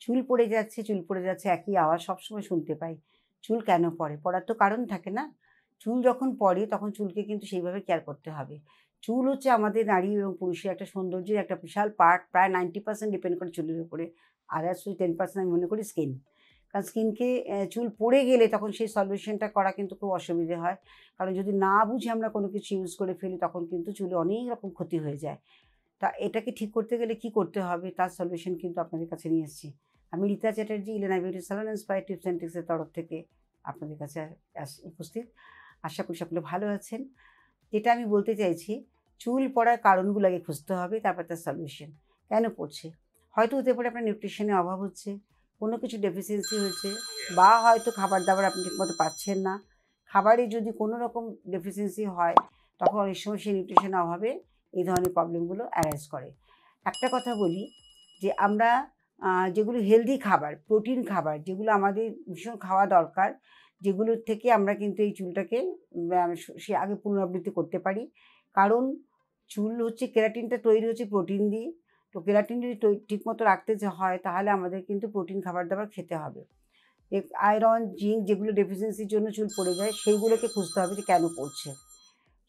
চুল পড়ে যাচ্ছে একই আওয়াজ সবসময় শুনতে পাই। চুল কেন পড়ে? পড়ার তো কারণ থাকে না? চুল যখন পড়ে তখন চুলকে কিন্তু সেইভাবে কেয়ার করতে হবে। চুল হচ্ছে আমাদের নারী এবং পুরুষের একটা সৌন্দর্যের একটা বিশাল পার্ট, প্রায় 90% ডিপেন্ড করে চুলের উপরে। আদার্স ওই 10% আমি মনে করি স্কিন। কারণ স্কিনকে চুল পড়ে গেলে তখন সেই সলিউশনটা করা কিন্তু খুব অসুবিধে হয়। কারণ যদি না বুঝে আমরা কোনো কিছু ইউজ করে ফেলি তখন কিন্তু চুলে অনেক রকম ক্ষতি হয়ে যায়। তা এটাকে ঠিক করতে গেলে কি করতে হবে তার সলিউশন কিন্তু আপনাদের কাছে নিয়ে এসেছি। আমি Rita Chatterjee, Elena beauty salon and spa tips and ট্রিক্সের তরফ থেকে আপনাদের কাছে উপস্থিত। আশা করি সকলে ভালো আছেন। যেটা আমি বলতে চাইছি, চুল পড়ার কারণগুলো আগে খুঁজতে হবে, তারপর তার সলিউশন। কেন পড়ছে? হয়তো হতে পারে আপনার নিউট্রিশনের অভাব হচ্ছে, কোনো কিছু ডেফিসিয়েন্সি হয়েছে, বা হয়তো খাবার-দাবার আপনি ঠিকমতো পাচ্ছেন না। খাবারে যদি কোনো রকম ডেফিসিয়েন্সি হয়, তখন অনেক সময় সেই নিউট্রিশনের অভাবে এই ধরনের প্রবলেমগুলো অ্যারাইজ করে। একটা কথা বলি যে আমরা যেগুলো হেলদি খাবার, প্রোটিন খাবার, যেগুলো আমাদের ভীষণ খাওয়া দরকার, যেগুলোর থেকে আমরা কিন্তু এই চুলটাকে সে আগে পুনরাবৃত্তি করতে পারি। কারণ চুল হচ্ছে কেরাটিনটা তৈরি হচ্ছে প্রোটিন দিয়ে। তো কেরাটিন যদি ঠিকমতো রাখতে হয় তাহলে আমাদের কিন্তু প্রোটিন খাবার-দাবার খেতে হবে। আয়রন, জিঙ্ক যেগুলো ডেফিসিয়েন্সির জন্য চুল পড়ে যায় সেইগুলোকে খুঁজতে হবে যে কেন পড়ছে।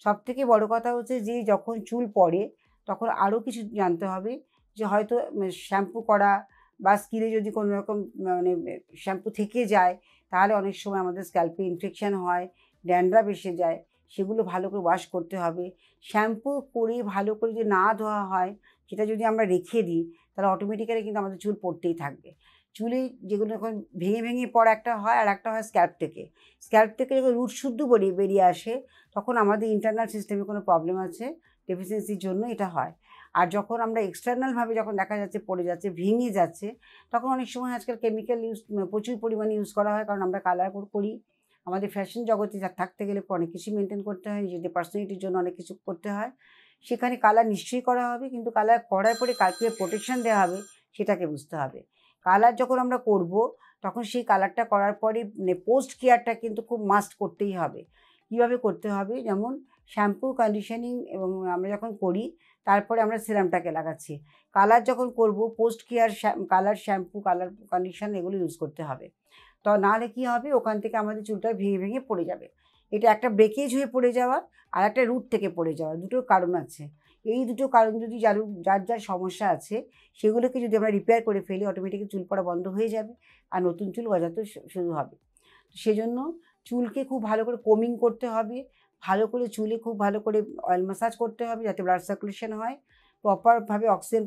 সবথেকে বড় কথা হচ্ছে যে যখন চুল পড়ে তখন আরও কিছু জানতে হবে যে হয়তো শ্যাম্পু করা বা স্কিনে যদি কোনো রকম মানে শ্যাম্পু থেকে যায় তাহলে অনেক সময় আমাদের স্ক্যাল্পে ইনফেকশান হয়, ড্যান্ড্রাফ এসে যায়, সেগুলো ভালো করে ওয়াশ করতে হবে। শ্যাম্পু করে ভালো করে যদি না ধোয়া হয়, সেটা যদি আমরা রেখে দিই তাহলে অটোমেটিক্যালি কিন্তু আমাদের চুল পড়তেই থাকবে। চুলে যেগুলো এখন ভেঙে ভেঙে পড়া একটা হয়, আর একটা হয় স্ক্যাল্প থেকে। স্ক্যাল্প থেকে যখন রুট শুদ্ধ বেরিয়ে আসে তখন আমাদের ইন্টারনাল সিস্টেমে কোনো প্রবলেম আছে, ডেফিসিয়েন্সির জন্য এটা হয়। আর যখন আমরা এক্সটার্নালভাবে যখন দেখা যাচ্ছে পড়ে যাচ্ছে, ভেঙে যাচ্ছে, তখন অনেক সময় আজকাল কেমিক্যাল প্রচুর পরিমাণে ইউজ করা হয়, কারণ আমরা কালার করি। আমাদের ফ্যাশন জগতে থাকতে গেলে অনেক কিছুই মেনটেন করতে হয়, নিজেদের পার্সোনালিটির জন্য অনেক কিছু করতে হয়। সেখানে কালার নিশ্চয়ই করা হবে, কিন্তু কালার করার পরে কীভাবে প্রোটেকশন দেওয়া হবে সেটাকে বুঝতে হবে। কালার যখন আমরা করব তখন সেই কালারটা করার পরে পোস্ট কেয়ারটা কিন্তু খুব মাস্ট করতেই হবে। কীভাবে করতে হবে? যেমন শ্যাম্পু, কন্ডিশনিং এবং আমরা যখন করি তারপরে আমরা সিরামটাকে লাগাচ্ছি। কালার যখন করব post care colour shampoo, colour condition এগুলো ইউজ করতে হবে। তো নাহলে কী হবে, ওখান থেকে আমাদের চুলটা ভেঙে ভেঙে পড়ে যাবে। এটা একটা ব্রেকেজ হয়ে পড়ে যাওয়া আর একটা রুট থেকে পড়ে যাওয়া, দুটোর কারণ আছে। এই দুটো কারণ যদি যার সমস্যা আছে সেগুলোকে যদি আমরা রিপেয়ার করে ফেলি অটোমেটিক্যালি চুল পড়া বন্ধ হয়ে যাবে আর নতুন চুল গজাতে শুরু হবে। সেজন্য চুলকে খুব ভালো করে কোমিং করতে হবে, ভালো করে চুলে খুব ভালো করে অয়েল ম্যাসাজ করতে হবে যাতে ব্লাড সার্কুলেশন হয়। প্রপারভাবে অক্সিজেন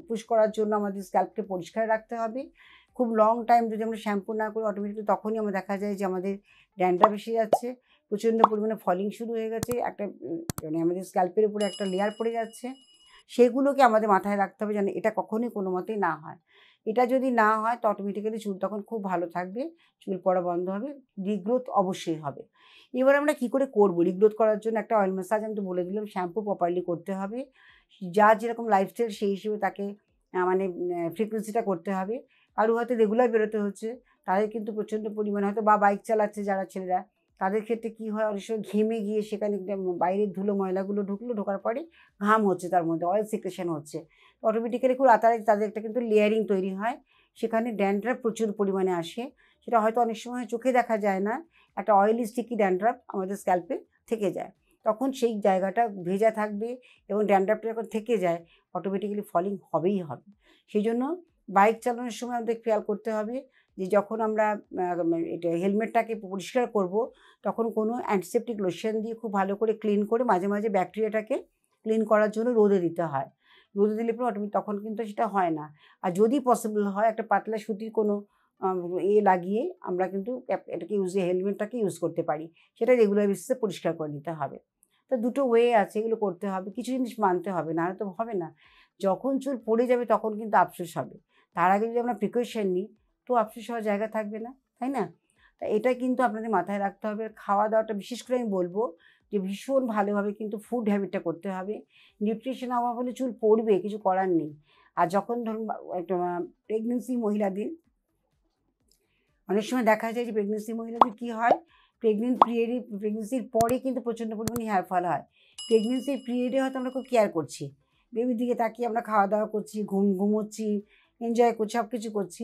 পুশ করার জন্য আমাদের স্ক্যাল্পকে পরিষ্কার রাখতে হবে। খুব লং টাইম যদি আমরা শ্যাম্পু না করি অটোমেটিক্যালি তখনই আমরা দেখা যায় যে আমাদের ড্যান্ড্রাফ এসে যাচ্ছে, প্রচণ্ড পরিমাণে ফলিং শুরু হয়ে গেছে, একটা মানে আমাদের স্ক্যাল্পের উপরে একটা লেয়ার পড়ে যাচ্ছে। সেগুলোকে আমাদের মাথায় রাখতে হবে যেন এটা কখনোই কোনো মতেই না হয়। এটা যদি না হয় তো অটোমেটিক্যালি চুল তখন খুব ভালো থাকবে, চুল পড়া বন্ধ হবে, রিগ্রোথ অবশ্যই হবে। এবার আমরা কী করে করব? রিগ্রোথ করার জন্য একটা অয়েল ম্যাসাজ আমি তো বলে দিলাম, শ্যাম্পু প্রপারলি করতে হবে। যার যেরকম লাইফস্টাইল সেই হিসেবে তাকে মানে ফ্রিকোয়েন্সিটা করতে হবে। কারো হয়তো রেগুলার বেরোতে হচ্ছে, তাদের কিন্তু প্রচণ্ড পরিমাণে হয়তো বা বাইক চালাচ্ছে যারা ছেলেরা, তাদের ক্ষেত্রে কী হয় অনেক সময় ঘেমে গিয়ে সেখানে বাইরের ধুলো ময়লাগুলো ঢোকার পরে ঘাম হচ্ছে, তার মধ্যে অয়েল সিক্রেশন হচ্ছে। অটোমেটিক্যালি খুব তাড়াতাড়ি তাদের একটা কিন্তু লেয়ারিং তৈরি হয়, সেখানে ড্যান্ড্রাফ প্রচুর পরিমাণে আসে। সেটা হয়তো অনেক সময় চোখে দেখা যায় না, একটা অয়েলি স্টিকি ড্যান্ড্রাফ আমাদের স্ক্যাল্পে থেকে যায়। তখন সেই জায়গাটা ভেজা থাকবে এবং ড্যান্ড্রাফটা যখন থেকে যায় অটোমেটিক্যালি ফলিং হবেই হবে। সেই জন্য বাইক চালানোর সময় আমাদের খেয়াল করতে হবে যে যখন আমরা এটা হেলমেটটাকে পরিষ্কার করব তখন কোনো অ্যান্টিসেপটিক লোশন দিয়ে খুব ভালো করে ক্লিন করে মাঝে মাঝে ব্যাকটেরিয়াটাকে ক্লিন করার জন্য রোদে দিতে হয়। রোদে দিলে পরে তখন কিন্তু সেটা হয় না। আর যদি পসিবল হয় একটা পাতলা সুতির কোনো লাগিয়ে আমরা কিন্তু এটাকে হেলমেটটাকে ইউজ করতে পারি। সেটা রেগুলার বেসিসে পরিষ্কার করে নিতে হবে। তো দুটো ওয়ে আছে, এগুলো করতে হবে, কিছু জিনিস মানতে হবে, নাহলে তো হবে না। যখন চুল পড়ে যাবে তখন কিন্তু আফসোস হবে। তার আগে যদি আমরা প্রিকশন নিই তো আফসোস হওয়ার জায়গা থাকবে না, তাই না? তা এটা কিন্তু আপনাদের মাথায় রাখতে হবে। খাওয়া দাওয়াটা বিশেষ করে আমি বলব যে ভীষণ ভালোভাবে কিন্তু ফুড হ্যাবিটটা করতে হবে। নিউট্রিশন অভাব হলে চুল পড়বে, কিছু করার নেই। আর যখন ধরুন একটা প্রেগনেন্সি মহিলাদের অনেক সময় দেখা যায় যে প্রেগনেন্সি মহিলাদের কী হয়, প্রেগনেন্সির পরে কিন্তু প্রচণ্ড পরিমাণে হেয়ার ফল হয়। প্রেগনেন্সির পিরিয়ডে হয়তো আমরা খুব কেয়ার করছি, বেবির দিকে তাকিয়ে আমরা খাওয়া দাওয়া করছি, ঘুমোচ্ছি, এনজয় করছি, সব কিছু করছি।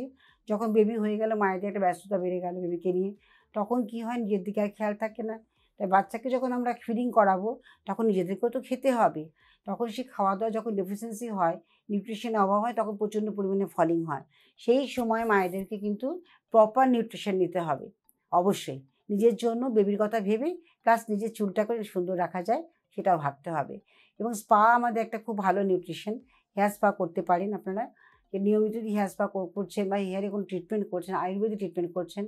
যখন বেবি হয়ে গেল, মায়েদের একটা ব্যস্ততা বেড়ে গেল বেবিকে নিয়ে, তখন কি হয়, নিজের দিকে আর খেয়াল থাকে না। তাই বাচ্চাকে যখন আমরা ফিডিং করাবো, তখন নিজেদেরকেও তো খেতে হবে। তখন সেই খাওয়া দাওয়া যখন ডেফিসিয়েন্সি হয়, নিউট্রিশনের অভাব হয়, তখন প্রচণ্ড পরিমাণে ফলিং হয়। সেই সময় মায়েদেরকে কিন্তু প্রপার নিউট্রিশন নিতে হবে অবশ্যই। নিজের জন্য, বেবির কথা ভেবে, প্লাস নিজের চুলটাকে সুন্দর রাখা যায় সেটাও ভাবতে হবে। এবং স্পা আমাদের একটা খুব ভালো নিউট্রিশন। হেয়ার স্পা করতে পারেন আপনারা। নিয়মিত যদি হেয়ার স্পা করছেন বা হেয়ারে কোনো ট্রিটমেন্ট করছেন, আয়ুর্বেদিক ট্রিটমেন্ট করছেন,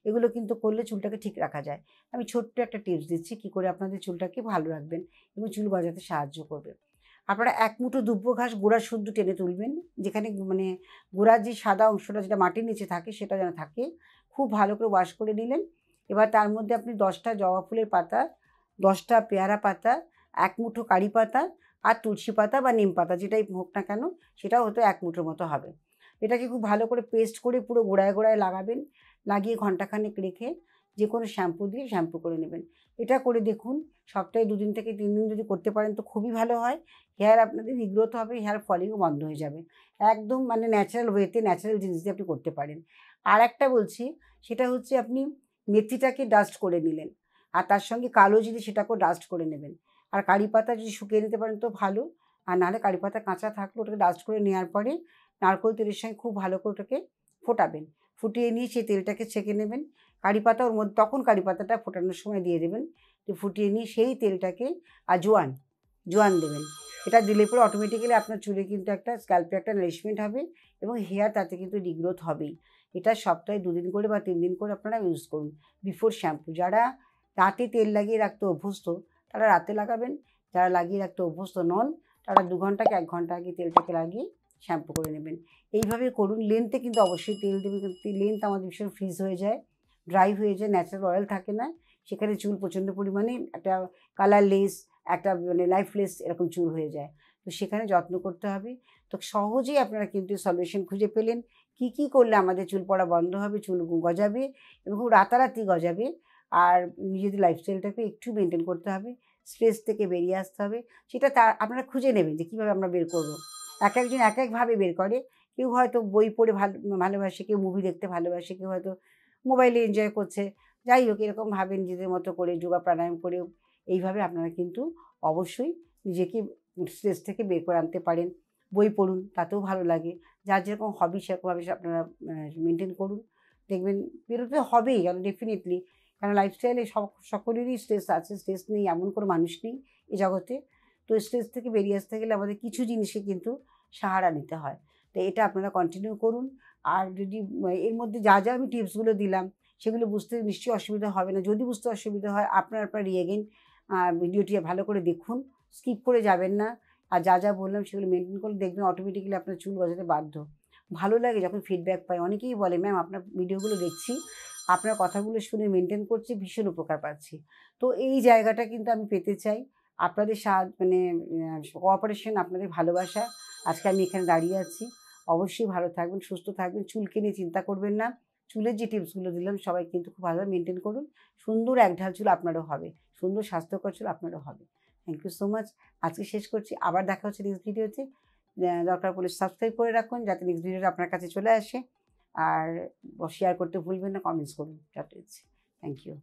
এগুলো কিন্তু করলে চুলটাকে ঠিক রাখা যায়। আমি ছোট্ট একটা টিপস দিচ্ছি কী করে আপনাদের চুলটাকে ভালো রাখবেন এবং চুল গজাতে সাহায্য করবে। আপনারা ১ মুঠো দুব্বো ঘাস গোড়া শুদ্ধ টেনে তুলবেন, যেখানে মানে গোড়ার যে সাদা অংশটা যেটা মাটির নিচে থাকে সেটা যেন থাকে। খুব ভালো করে ওয়াশ করে নিলেন। এবার তার মধ্যে আপনি ১০টা জবা ফুলের পাতা, 10টা পেয়ারা পাতা, ১ মুঠো কারি পাতা আর তুলসী পাতা বা নিম পাতা যেটাই হোক না কেন, সেটাও হয়তো ১ মুঠোর মতো হবে। এটাকে খুব ভালো করে পেস্ট করে পুরো গোড়ায় গোড়ায় লাগাবেন। লাগিয়ে ঘণ্টাখানেক রেখে যে কোনো শ্যাম্পু দিয়ে শ্যাম্পু করে নেবেন। এটা করে দেখুন, সপ্তাহে ২ দিন থেকে ৩ দিন যদি করতে পারেন তো খুবই ভালো হয়। হেয়ার আপনাদের রিগ্রোথ হবে, হেয়ার ফলিংও বন্ধ হয়ে যাবে। একদম মানে ন্যাচারাল ওয়েতে, ন্যাচারাল জিনিস দিয়ে আপনি করতে পারেন। আরেকটা বলছি, সেটা হচ্ছে আপনি মেথিটাকে ডাস্ট করে নিলেন, আর তার সঙ্গে কালো জিরে সেটাকেও ডাস্ট করে নেবেন। আর কারি পাতা যদি শুকিয়ে নিতে পারেন তো ভালো, আর নাহলে কারি পাতা কাঁচা থাকলে ওটাকে ডাস্ট করে নেওয়ার পরে নারকেল তেলের সঙ্গে খুব ভালো করে ওটাকে ফোটাবেন। ফুটিয়ে নিয়ে সেই তেলটাকে ছেঁকে নেবেন। কারি পাতা ওর মধ্যে, তখন কারি পাতাটা ফোটানোর সময় দিয়ে দেবেন। তো ফুটিয়ে নিয়ে সেই তেলটাকে, আর জোয়ান দেবেন। এটা দিলে পরে অটোমেটিক্যালি আপনার চুলে কিন্তু একটা স্ক্যাল্পে একটা নারিশমেন্ট হবে এবং হেয়ার তাতে কিন্তু রিগ্রোথ হবেই। এটা সপ্তাহে ২ দিন করে বা ৩ দিন করে আপনারা ইউজ করুন বিফোর শ্যাম্পু। যারা রাতে তেল লাগিয়ে রাখতে অভ্যস্ত তারা রাতে লাগাবেন, যারা লাগিয়ে রাখতে অভ্যস্ত নন তারা ২ ঘন্টা কি ১ ঘন্টা আগে তেলটাকে লাগিয়ে শ্যাম্পু করে নেবেন। এইভাবে করুন। লেন্থে কিন্তু অবশ্যই তেল দেবেন, কিন্তু লেন্থ আমাদের ভীষণ ফ্রিজ হয়ে যায়, ড্রাই হয়ে যায়, ন্যাচারাল অয়েল থাকে না। সেখানে চুল প্রচণ্ড পরিমাণে একটা কালারলেস, একটা মানে লাইফলেস এরকম চুল হয়ে যায়। তো সেখানে যত্ন করতে হবে। তো সহজেই আপনারা কিন্তু সলিউশন খুঁজে পেলেন। কী করলে আমাদের চুল পড়া বন্ধ হবে, চুল গজাবে এবং খুব রাতারাতি গজাবে। আর নিজেদের লাইফস্টাইলটাকে একটু মেনটেন করতে হবে। স্ট্রেস থেকে বেরিয়ে আসতে হবে। সেটা আপনারা খুঁজে নেবেন যে কীভাবে আমরা বের করব। একেকজন একেকভাবে বের করে। কেউ হয়তো বই পড়ে ভালোবাসে, কেউ মুভি দেখতে ভালোবাসে, কেউ হয়তো মোবাইলে এনজয় করছে। যাই হোক, এরকমভাবে নিজেদের মতো করে যোগা প্রাণায়াম করেও এইভাবে আপনারা কিন্তু অবশ্যই নিজেকে স্ট্রেস থেকে বের করে আনতে পারেন। বই পড়ুন, তাতেও ভালো লাগে। যার যেরকম হবি সেরকমভাবে আপনারা মেনটেন করুন। দেখবেন বেরোতে হবেই, কারণ ডেফিনিটলি, কারণ লাইফস্টাইলে সকলেরই স্ট্রেস আছে। স্ট্রেস নেই এমন কোনো মানুষ নেই এ জগতে। তো স্ট্রেস থেকে বেরিয়ে আসতে গেলে আমাদের কিছু জিনিসে কিন্তু সাহারা নিতে হয়। তো এটা আপনারা কন্টিনিউ করুন। আর যদি এর মধ্যে যা আমি টিপসগুলো দিলাম সেগুলো বুঝতে নিশ্চয়ই অসুবিধা হবে না। যদি বুঝতে অসুবিধা হয় আপনার রিএগেইন ভিডিওটি ভালো করে দেখুন, স্কিপ করে যাবেন না। আর যা বললাম সেগুলো মেনটেন করলে দেখবেন অটোমেটিক্যালি আপনার চুল গজাতে বাধ্য। ভালো লাগে যখন ফিডব্যাক পাই। অনেকেই বলে, ম্যাম আপনার ভিডিওগুলো দেখছি, আপনার কথাগুলো শুনে মেনটেন করছি, ভীষণ উপকার পাচ্ছি। তো এই জায়গাটা কিন্তু আমি পেতে চাই। আপনাদের মানে কোঅপারেশন, আপনাদের ভালোবাসা, আজকে আমি এখানে দাঁড়িয়ে আছি। অবশ্যই ভালো থাকবেন, সুস্থ থাকবেন, চুলকে নিয়ে চিন্তা করবেন না। চুলের যে টিপসগুলো দিলাম সবাই কিন্তু খুব ভালোভাবে মেনটেন করুন। সুন্দর একঢাল চুল আপনারও হবে, সুন্দর স্বাস্থ্যকর চুল আপনারও হবে। Thank you so much. আজকে শেষ করছি। আবার দেখা হচ্ছে নেক্সট ভিডিওতে। দরকার পড়লে সাবস্ক্রাইব করে রাখুন যাতে নেক্সট ভিডিওটা আপনার কাছে চলে আসে। আর শেয়ার করতে ভুলবেন না, কমেন্টস করুন। Thank you.